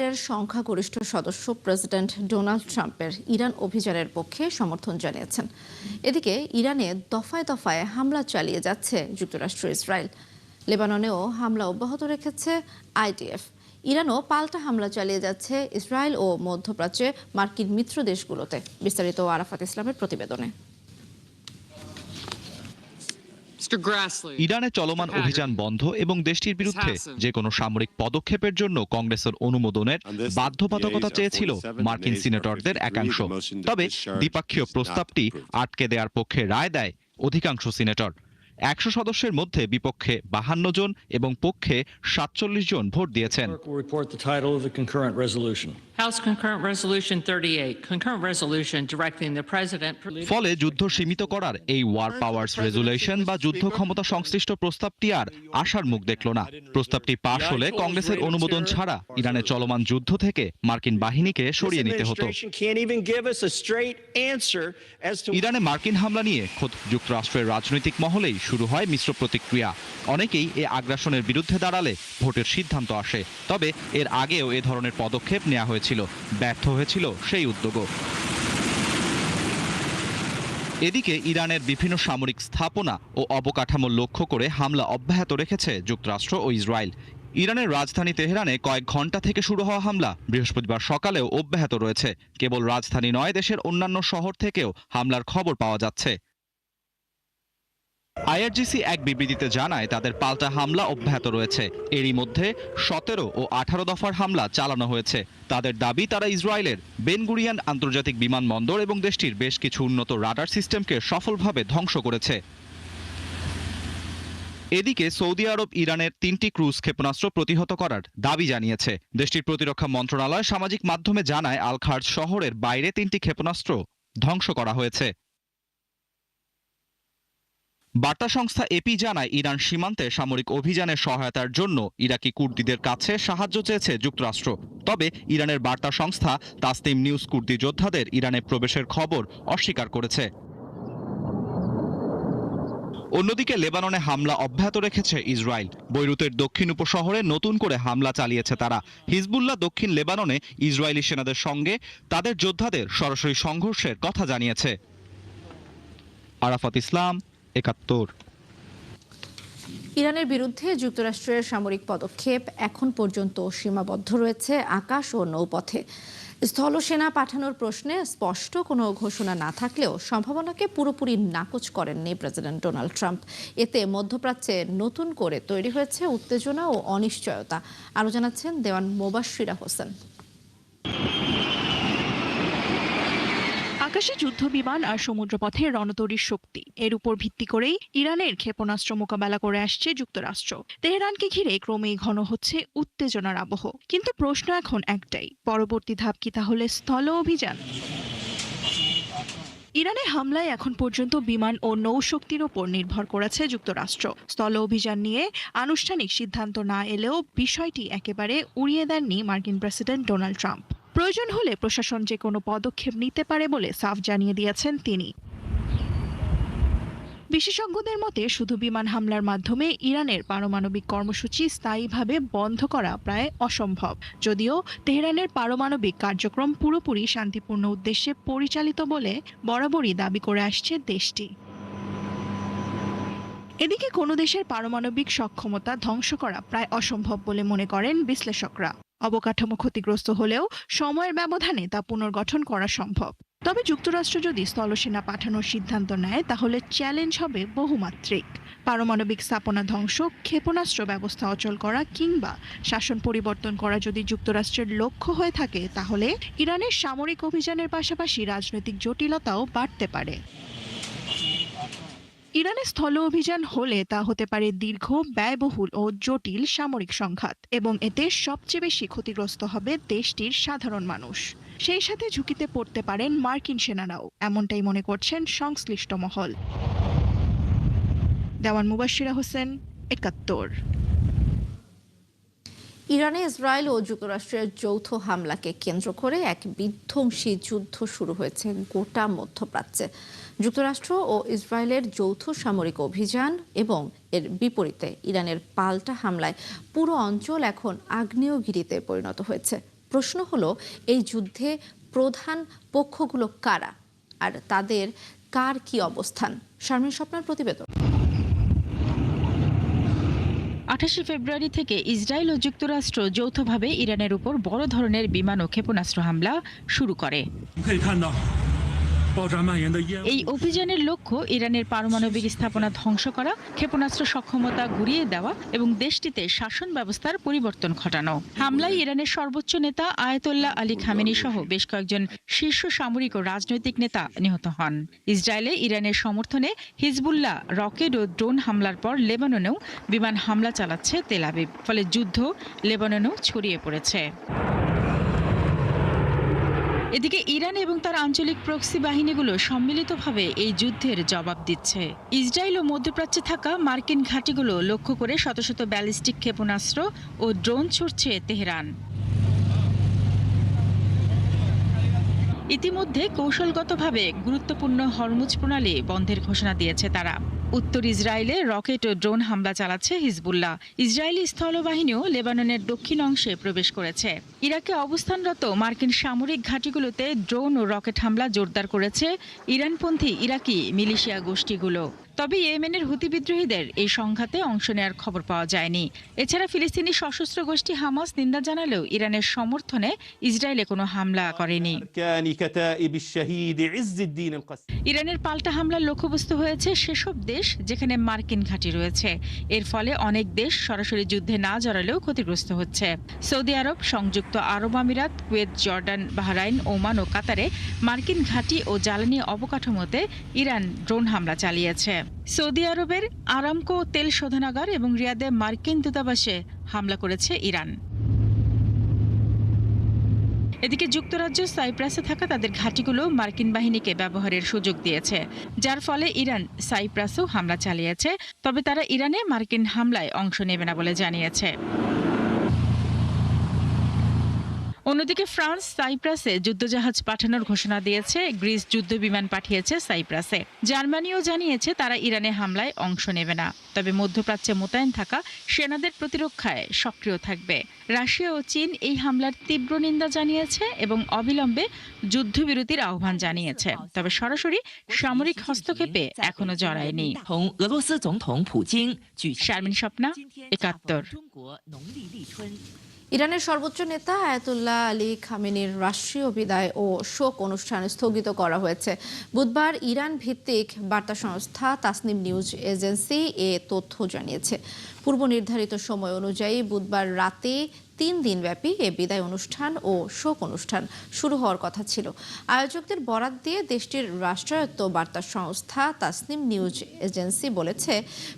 এর সংখ্যাগরিষ্ঠ সদস্য প্রেসিডেন্ট ডোনাল্ড ট্রাম্পের ইরান অভিযানের পক্ষে সমর্থন জানিয়েছেন। এদিকে ইরানে দফায় দফায় হামলা চালিয়ে যাচ্ছে যুক্তরাষ্ট্র ইসরায়েল। লেবাননেও হামলা অব্যাহত রেখেছে আইডিএফ। ইরানও পাল্টা হামলা চালিয়ে যাচ্ছে ইসরায়েল ও মধ্যপ্রাচ্যে মার্কিন মিত্র দেশগুলোতে। বিস্তারিত আরাফাত ইসলামের প্রতিবেদনে। ইরানে চলমান অভিযান বন্ধ এবং দেশটির বিরুদ্ধে যে কোনো সামরিক পদক্ষেপের জন্য কংগ্রেসের অনুমোদনের বাধ্যবাধকতা চেয়েছিল মার্কিন সিনেটরদের একাংশ। তবে দ্বিপক্ষীয় প্রস্তাবটি আটকে দেওয়ার পক্ষে রায় দেয় অধিকাংশ সিনেটর। 100 সদস্যের মধ্যে বিপক্ষে 52 জন এবং পক্ষে 47 জন ভোট দিয়েছেন। ফলে যুদ্ধ সীমিত করার এই ওয়ার পাওয়ার্স রেজুলেশন বা যুদ্ধ ক্ষমতা সংশ্লিষ্ট প্রস্তাবটি আর আশার মুখ দেখল না। প্রস্তাবটি পাশ হলে কংগ্রেসের অনুমোদন ছাড়া ইরানে চলমান যুদ্ধ থেকে মার্কিন বাহিনীকে সরিয়ে নিতে হতো। ইরানে মার্কিন হামলা নিয়ে খোদ যুক্তরাষ্ট্রের রাজনৈতিক মহলেই শুরু হয় মিশ্র প্রতিক্রিয়া। অনেকেই এ আগ্রাসনের বিরুদ্ধে দাঁড়ালে ভোটের সিদ্ধান্ত আসে। তবে এর আগেও এ ধরনের পদক্ষেপ নেওয়া হয়েছিল, ব্যর্থ হয়েছিল সেই উদ্যোগও। এদিকে ইরানের বিভিন্ন সামরিক স্থাপনা ও অবকাঠামো লক্ষ্য করে হামলা অব্যাহত রেখেছে যুক্তরাষ্ট্র ও ইসরায়েল। ইরানের রাজধানী তেহরানে কয়েক ঘণ্টা থেকে শুরু হওয়া হামলা বৃহস্পতিবার সকালেও অব্যাহত রয়েছে। কেবল রাজধানী নয়, দেশের অন্যান্য শহর থেকেও হামলার খবর পাওয়া যাচ্ছে। আইআরজিসি এক বিবৃতিতে জানায় তাদের পাল্টা হামলা অব্যাহত রয়েছে। এরই মধ্যে 17 ও 18 দফার হামলা চালানো হয়েছে। তাদের দাবি, তারা ইসরায়েলের বেন গুরিয়ন আন্তর্জাতিক বিমানবন্দর এবং দেশটির বেশ কিছু উন্নত রাডার সিস্টেমকে সফলভাবে ধ্বংস করেছে। এদিকে সৌদি আরব ইরানের 3টি ক্রুজ ক্ষেপণাস্ত্র প্রতিহত করার দাবি জানিয়েছে। দেশটির প্রতিরক্ষা মন্ত্রণালয় সামাজিক মাধ্যমে জানায় আল খার্জ শহরের বাইরে 3টি ক্ষেপণাস্ত্র ধ্বংস করা হয়েছে। বার্তা সংস্থা এপি জানায় ইরান সীমান্তে সামরিক অভিযানের সহায়তার জন্য ইরাকি কুর্দিদের কাছে সাহায্য চেয়েছে যুক্তরাষ্ট্র। তবে ইরানের বার্তা সংস্থা তাসনিম নিউজ কুর্দি যোদ্ধাদের ইরানে প্রবেশের খবর অস্বীকার করেছে। অন্যদিকে লেবাননে হামলা অব্যাহত রেখেছে ইসরায়েল। বৈরুতের দক্ষিণ উপশহরে নতুন করে হামলা চালিয়েছে তারা। হিজবুল্লাহ দক্ষিণ লেবাননে ইসরায়েলি সেনাদের সঙ্গে তাদের যোদ্ধাদের সরাসরি সংঘর্ষের কথা জানিয়েছে। আরাফাত ইসলাম, 71। ইরানের বিরুদ্ধে যুক্তরাষ্ট্রের সামরিক পদক্ষেপ এখন পর্যন্ত সীমাবদ্ধ রয়েছে আকাশ ও নৌপথে। স্থল সেনা পাঠানোর প্রশ্নে স্পষ্ট কোনো ঘোষণা না থাকলেও সম্ভাবনাকে পুরোপুরি নাকচ করেননি প্রেসিডেন্ট ডোনাল্ড ট্রাম্প। এতে মধ্যপ্রাচ্যে নতুন করে তৈরি হয়েছে উত্তেজনা ও অনিশ্চয়তা। আরও জানাচ্ছেন দেওয়ান মোবাশ্বিরা হোসেন। আকাশে যুদ্ধ বিমান আর সমুদ্রপথে রণতরীর শক্তি, এর উপর ভিত্তি করেই ইরানের ক্ষেপণাস্ত্র মোকাবেলা করে আসছে যুক্তরাষ্ট্র। তেহরানকে ঘিরে ক্রমেই ঘন হচ্ছে উত্তেজনার আবহ। কিন্তু প্রশ্ন এখন একটাই, পরবর্তী ধাপ কি তাহলে স্থল অভিযান? ইরানে হামলায় এখন পর্যন্ত বিমান ও নৌশক্তির ওপর নির্ভর করেছে যুক্তরাষ্ট্র। স্থল অভিযান নিয়ে আনুষ্ঠানিক সিদ্ধান্ত না এলেও বিষয়টি একেবারে উড়িয়ে দেননি মার্কিন প্রেসিডেন্ট ডোনাল্ড ট্রাম্প। প্রয়োজন হলে প্রশাসন যে কোনো পদক্ষেপ নিতে পারে বলে সাফ জানিয়ে দিয়েছেন তিনি। বিশেষজ্ঞদের মতে শুধু বিমান হামলার মাধ্যমে ইরানের পারমাণবিক কর্মসূচি স্থায়ীভাবে বন্ধ করা প্রায় অসম্ভব, যদিও তেহরানের পারমাণবিক কার্যক্রম পুরোপুরি শান্তিপূর্ণ উদ্দেশ্যে পরিচালিত বলে বরাবরই দাবি করে আসছে দেশটি। এদিকে কোনো দেশের পারমাণবিক সক্ষমতা ধ্বংস করা প্রায় অসম্ভব বলে মনে করেন বিশ্লেষকরা। অবকাঠামো ক্ষতিগ্রস্ত হলেও সময়ের ব্যবধানে তা পুনর্গঠন করা সম্ভব। তবে যুক্তরাষ্ট্র যদি স্থলসেনা পাঠানোর সিদ্ধান্ত নেয় তাহলে চ্যালেঞ্জ হবে বহুমাত্রিক। পারমাণবিক স্থাপনা ধ্বংস, ক্ষেপণাস্ত্র ব্যবস্থা অচল করা কিংবা শাসন পরিবর্তন করা যদি যুক্তরাষ্ট্রের লক্ষ্য হয়ে থাকে, তাহলে ইরানের সামরিক অভিযানের পাশাপাশি রাজনৈতিক জটিলতাও বাড়তে পারে। ইরানে স্থল অভিযান হলে তা হতে পারে দীর্ঘ, ব্যয়বহুল ও জটিল সামরিক সংঘাত, এবং এতে সবচেয়ে বেশি ক্ষতিগ্রস্ত হবে দেশটির সাধারণ মানুষ। সেই সাথে ঝুঁকিতে পড়তে পারেন মার্কিন সেনারাও, এমনটাই মনে করছেন সংশ্লিষ্ট মহল। দেওয়ান মুবাশ্বিরা হোসেন, 71। ইরানে ইসরায়েল ও যুক্তরাষ্ট্রের যৌথ হামলাকে কেন্দ্র করে এক বিধ্বংসী যুদ্ধ শুরু হয়েছে গোটা মধ্যপ্রাচ্যে। যুক্তরাষ্ট্র ও ইসরায়েলের যৌথ সামরিক অভিযান এবং এর বিপরীতে ইরানের পাল্টা হামলায় পুরো অঞ্চল এখন আগ্নেয়গিরিতে পরিণত হয়েছে। প্রশ্ন হলো, এই যুদ্ধে প্রধান পক্ষগুলো কারা আর তাদের কার কি অবস্থান? শারমিন স্বপ্নার প্রতিবেদন। 28 ফেব্রুয়ারি থেকে ইসরায়েল ও যুক্তরাষ্ট্র যৌথভাবে ইরানের উপর বড় ধরনের বিমান ও ক্ষেপণাস্ত্র হামলা শুরু করে। এই অভিযানের লক্ষ্য ইরানের পারমাণবিক স্থাপনা ধ্বংস করা, ক্ষেপণাস্ত্র সক্ষমতা ঘুরিয়ে দেওয়া এবং দেশটিতে শাসন ব্যবস্থার পরিবর্তন ঘটানো। হামলায় ইরানের সর্বোচ্চ নেতা আয়াতোল্লাহ আলী খামেনি সহ বেশ কয়েকজন শীর্ষ সামরিক ও রাজনৈতিক নেতা নিহত হন। ইসরায়েলে ইরানের সমর্থনে হিজবুল্লাহ রকেট ও ড্রোন হামলার পর লেবাননেও বিমান হামলা চালাচ্ছে তেল আবিব। ফলে যুদ্ধ লেবাননেও ছড়িয়ে পড়েছে। এদিকে ইরান এবং তার আঞ্চলিক প্রক্সি বাহিনীগুলো সম্মিলিতভাবে এই যুদ্ধের জবাব দিচ্ছে। ইসরায়েল ও মধ্যপ্রাচ্যে থাকা মার্কিন ঘাঁটিগুলো লক্ষ্য করে শত শত ব্যালিস্টিক ক্ষেপণাস্ত্র ও ড্রোন ছুড়ছে তেহরান। ইতিমধ্যে কৌশলগতভাবে গুরুত্বপূর্ণ হরমুজ প্রণালী বন্ধের ঘোষণা দিয়েছে তারা। উত্তর ইসরায়েলে রকেট ও ড্রোন হামলা চালাচ্ছে হিজবুল্লাহ। ইসরায়েলি স্থলবাহিনীও লেবাননের দক্ষিণ অংশে প্রবেশ করেছে। ইরাকে অবস্থানরত মার্কিন সামরিক ঘাঁটিগুলোতে ড্রোন ও রকেট হামলা জোরদার করেছে ইরানপন্থী ইরাকি মিলিশিয়া গোষ্ঠীগুলো। তবে ইয়েমেনের হুতি বিদ্রোহীদের এই সংঘাতে অংশ নেওয়ার খবর পাওয়া যায়নি। এছাড়া ফিলিস্তিনি সশস্ত্র গোষ্ঠী হামাস নিন্দা জানালেও ইরানের সমর্থনে ইসরায়েলে কোনো হামলা করেনি। ইরানের পাল্টা হামলার লক্ষ্যবস্তু হয়েছে সেসব দেশ যেখানে মার্কিন ঘাঁটি রয়েছে। এর ফলে অনেক দেশ সরাসরি যুদ্ধে না জড়ালেও ক্ষতিগ্রস্ত হচ্ছে। সৌদি আরব, সংযুক্ত আরব আমিরাত, কুয়েত, জর্ডান, বাহরাইন, ওমান ও কাতারে মার্কিন ঘাঁটি ও জ্বালানি অবকাঠামোতে ইরান ড্রোন হামলা চালিয়েছে। সৌদি আরবের আরামকো তেল শোধনাগার এবং রিয়াদে মার্কিন দূতাবাসে হামলা করেছে ইরান। এদিকে যুক্তরাজ্য সাইপ্রাসে থাকা তাদের ঘাঁটিগুলো মার্কিন বাহিনীকে ব্যবহারের সুযোগ দিয়েছে, যার ফলে ইরান সাইপ্রাসেও হামলা চালিয়েছে। তবে তারা ইরানে মার্কিন হামলায় অংশ নেবে না বলে জানিয়েছে। অন্যদিকে ফ্রান্স সাইপ্রাসে যুদ্ধজাহাজ পাঠানোর ঘোষণা দিয়েছে। গ্রিস যুদ্ধ বিমান পাঠিয়েছে সাইপ্রাসে। জার্মানিও জানিয়েছে তারা ইরানে হামলায় অংশ নেবে না, তবে মধ্যপ্রাচ্যে মোতায়েন থাকা সেনাদের প্রতিরক্ষায় সক্রিয় থাকবে। রাশিয়া ও চীন এই হামলার তীব্র নিন্দা জানিয়েছে এবং অবিলম্বে যুদ্ধবিরতির আহ্বান জানিয়েছে, তবে সরাসরি সামরিক হস্তক্ষেপে এখনো জড়ায়নি। শারমিন স্বপ্না, ৭১। ইরানের সর্বোচ্চ নেতা আয়াতুল্লাহ আলী খামেনির রাষ্ট্রীয় বিদায় ও শোক অনুষ্ঠান স্থগিত করা হয়েছে। বুধবার ইরান ভিত্তিক বার্তা সংস্থা তাসনিম নিউজ এজেন্সি এ তথ্য জানিয়েছে। পূর্ব নির্ধারিত সময় অনুযায়ী বুধবার রাতে 3 দিনব্যাপী এ বিদায় অনুষ্ঠান ও শোক অনুষ্ঠান শুরু হওয়ার কথা ছিল। আয়োজকদের বরাত দিয়ে দেশটির রাষ্ট্রায়ত্ত বার্তা সংস্থা তাসনিম নিউজ এজেন্সি বলেছে,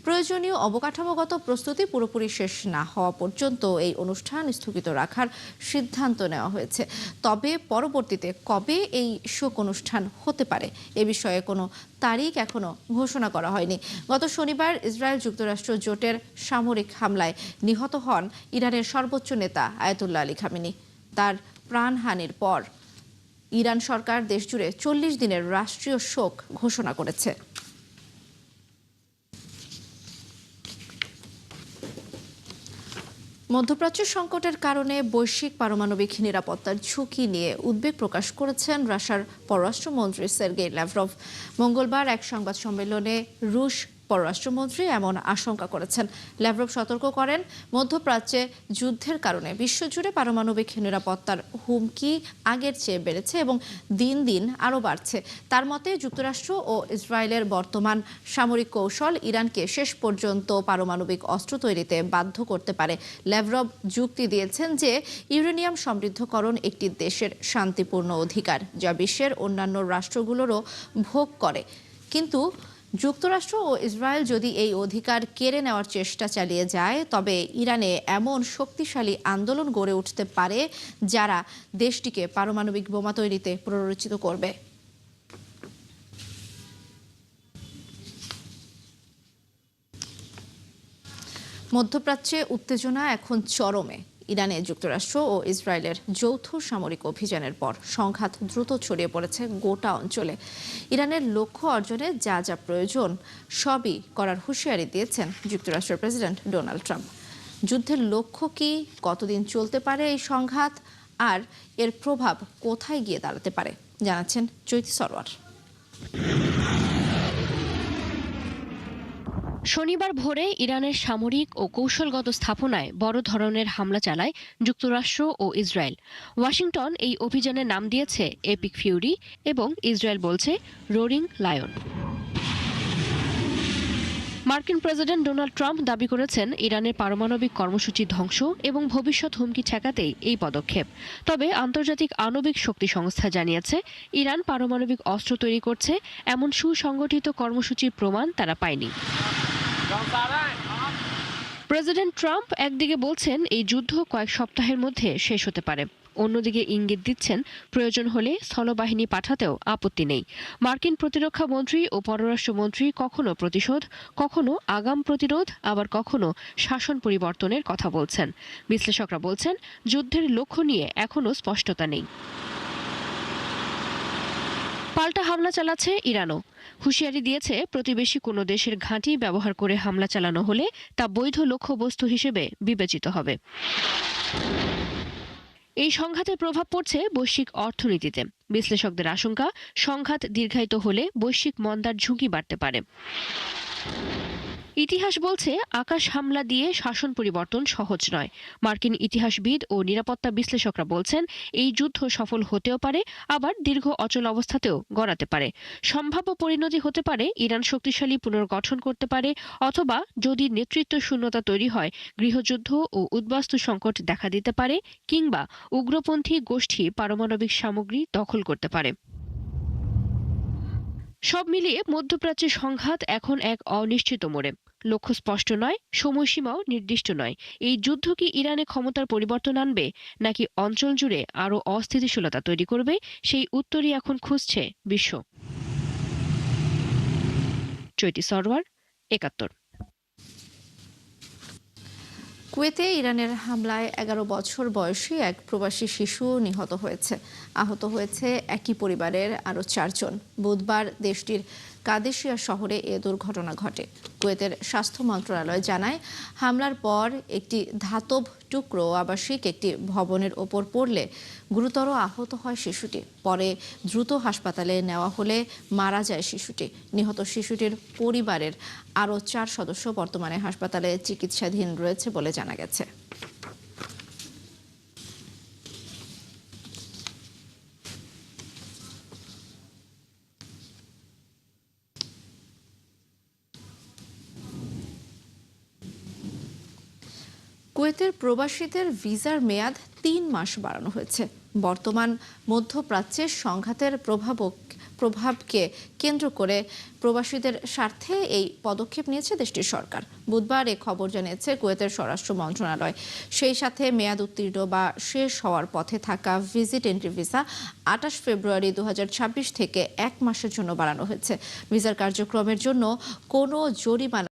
প্রয়োজনীয় অবকাঠামোগত প্রস্তুতি পুরোপুরি শেষ না হওয়া পর্যন্ত এই অনুষ্ঠান স্থগিত রাখার সিদ্ধান্ত নেওয়া হয়েছে। তবে পরবর্তীতে কবে এই শোক অনুষ্ঠান হতে পারে এ বিষয়ে কোনো তারিখ এখনো ঘোষণা করা হয়নি। গত শনিবার ইসরায়েল যুক্তরাষ্ট্র জোটের সামরিক হামলায় নিহত হন ইরানের সর্বোচ্চ নেতা আয়াতুল্লাহ আলী খামেনি। তার প্রাণহানির পর ইরান সরকার দেশজুড়ে 40 দিনের রাষ্ট্রীয় শোক ঘোষণা করেছে। মধ্যপ্রাচ্য সংকটের কারণে বৈশ্বিক পারমাণবিক নিরাপত্তার ঝুঁকি নিয়ে উদ্বেগ প্রকাশ করেছেন রাশিয়ার পররাষ্ট্রমন্ত্রী সের্গেই ল্যাভরভ। মঙ্গলবার এক সংবাদ সম্মেলনে রুশ পররাষ্ট্রমন্ত্রী এমন আশঙ্কা করেছেন। ল্যাভরভ সতর্ক করেন, মধ্যপ্রাচ্যে যুদ্ধের কারণে বিশ্বজুড়ে পারমাণবিক নিরাপত্তার হুমকি আগের চেয়ে বেড়েছে এবং দিন দিন আরও বাড়ছে। তার মতে যুক্তরাষ্ট্র ও ইসরায়েলের বর্তমান সামরিক কৌশল ইরানকে শেষ পর্যন্ত পারমাণবিক অস্ত্র তৈরিতে বাধ্য করতে পারে। ল্যাভরভ যুক্তি দিয়েছেন যে ইউরেনিয়াম সমৃদ্ধকরণ একটি দেশের শান্তিপূর্ণ অধিকার, যা বিশ্বের অন্যান্য রাষ্ট্রগুলোরও ভোগ করে। কিন্তু যুক্তরাষ্ট্র ও ইসরায়েল যদি এই অধিকার কেড়ে নেওয়ার চেষ্টা চালিয়ে যায়, তবে ইরানে এমন শক্তিশালী আন্দোলন গড়ে উঠতে পারে যারা দেশটিকে পারমাণবিক বোমা তৈরিতে প্ররোচিত করবে। মধ্যপ্রাচ্যে উত্তেজনা এখন চরমে। ইরানে যুক্তরাষ্ট্র ও ইসরায়েলের যৌথ সামরিক অভিযানের পর সংঘাত দ্রুত ছড়িয়ে পড়েছে গোটা অঞ্চলে। ইরানের লক্ষ্য অর্জনে যা যা প্রয়োজন সবই করার হুঁশিয়ারি দিয়েছেন যুক্তরাষ্ট্রের প্রেসিডেন্ট ডোনাল্ড ট্রাম্প। যুদ্ধের লক্ষ্য কি, কতদিন চলতে পারে এই সংঘাত, আর এর প্রভাব কোথায় গিয়ে দাঁড়াতে পারে জানাচ্ছেন চৈতি সরওয়ার। শনিবার ভোরে ইরানের সামরিক ও কৌশলগত স্থাপনায় বড় ধরনের হামলা চালায় যুক্তরাষ্ট্র ও ইসরায়েল। ওয়াশিংটন এই অভিযানের নাম দিয়েছে এপিক ফিউরি এবং ইসরায়েল বলছে রোরিং লায়ন। মার্কিন প্রেসিডেন্ট ডোনাল্ড ট্রাম্প দাবি করেছেন ইরানের পারমাণবিক কর্মসূচি ধ্বংস এবং ভবিষ্যৎ হুমকি ঠেকাতেই এই পদক্ষেপ। তবে আন্তর্জাতিক আণবিক শক্তি সংস্থা জানিয়েছে ইরান পারমাণবিক অস্ত্র তৈরি করছে এমন সুসংগঠিত কর্মসূচির প্রমাণ তারা পায়নি। প্রেসিডেন্ট ট্রাম্প একদিকে বলছেন এই যুদ্ধ কয়েক সপ্তাহের মধ্যে শেষ হতে পারে, অন্যদিকে ইঙ্গিত দিচ্ছেন প্রয়োজন হলে স্থলবাহিনী পাঠাতেও আপত্তি নেই। মার্কিন প্রতিরক্ষা মন্ত্রী ও পররাষ্ট্রমন্ত্রী কখনো প্রতিশোধ, কখনো আগাম প্রতিরোধ, আবার কখনো শাসন পরিবর্তনের কথা বলছেন। বিশ্লেষকরা বলছেন যুদ্ধের লক্ষ্য নিয়ে এখনো স্পষ্টতা নেই। পাল্টা হামলা চালাচ্ছে ইরানও। হুঁশিয়ারি দিয়েছে প্রতিবেশী কোনো দেশের ঘাঁটি ব্যবহার করে হামলা চালানো হলে তা বৈধ লক্ষ্যবস্তু হিসেবে বিবেচিত হবে। এই সংঘাতের প্রভাব পড়ছে বৈশ্বিক অর্থনীতিতে। বিশ্লেষকদের আশঙ্কা, সংঘাত দীর্ঘায়িত হলে বৈশ্বিক মন্দার ঝুঁকি বাড়তে পারে। ইতিহাস বলছে আকাশ হামলা দিয়ে শাসন পরিবর্তন সহজ নয়। মার্কিন ইতিহাসবিদ ও নিরাপত্তা বিশ্লেষকরা বলছেন এই যুদ্ধ সফল হতেও পারে, আবার দীর্ঘ অচল অবস্থাতেও গড়াতে পারে। সম্ভাব্য পরিণতি হতে পারে ইরান শক্তিশালী পুনর্গঠন করতে পারে, অথবা যদি নেতৃত্ব শূন্যতা তৈরি হয় গৃহযুদ্ধ ও উদ্বাস্তু সংকট দেখা দিতে পারে, কিংবা উগ্রপন্থী গোষ্ঠী পারমাণবিক সামগ্রী দখল করতে পারে। সব মিলিয়ে মধ্যপ্রাচ্যের সংঘাত এখন এক অনিশ্চিত মোড়ে। লক্ষ্য স্পষ্ট নয়, সময়সীমাও নির্দিষ্ট নয়। এই যুদ্ধ কি ইরানে ক্ষমতার পরিবর্তন আনবে, নাকি অঞ্চল জুড়ে আরও অস্থিতিশীলতা তৈরি করবে, সেই উত্তরই এখন খুঁজছে বিশ্ব। চৈতি সরওয়ার, ৭১। কুয়েতে ইরানের হামলায় ১১ বছর বয়সী এক প্রবাসী শিশু নিহত হয়েছে। আহত হয়েছে একই পরিবারের আরও ৪ জন। বুধবার দেশটির কাদেশিয়া শহরে এ দুর্ঘটনা ঘটে। কুয়েতের স্বাস্থ্য মন্ত্রণালয় জানায়, হামলার পর একটি ধাতব টুকরো আবাসিক একটি ভবনের ওপর পড়লে গুরুতর আহত হয় শিশুটি। পরে দ্রুত হাসপাতালে নেওয়া হলে মারা যায় শিশুটি। নিহত শিশুটির পরিবারের আরও ৪ সদস্য বর্তমানে হাসপাতালে চিকিৎসাধীন রয়েছে বলে জানা গেছে। কুয়েতের প্রবাসীদের ভিসার মেয়াদ ৩ মাস বাড়ানো হয়েছে। বর্তমান মধ্যপ্রাচ্যের সংঘাতের প্রভাবকে কেন্দ্র করে প্রবাসীদের স্বার্থে এই পদক্ষেপ নিয়েছে দেশটির সরকার। বুধবার এ খবর জানিয়েছে কুয়েতের স্বরাষ্ট্র মন্ত্রণালয়। সেই সাথে মেয়াদ উত্তীর্ণ বা শেষ হওয়ার পথে থাকা ভিজিট এন্ট্রি ভিসা ২৮ ফেব্রুয়ারি ২০২৬ থেকে ১ মাসের জন্য বাড়ানো হয়েছে। ভিসার কার্যক্রমের জন্য কোনো জরিমানা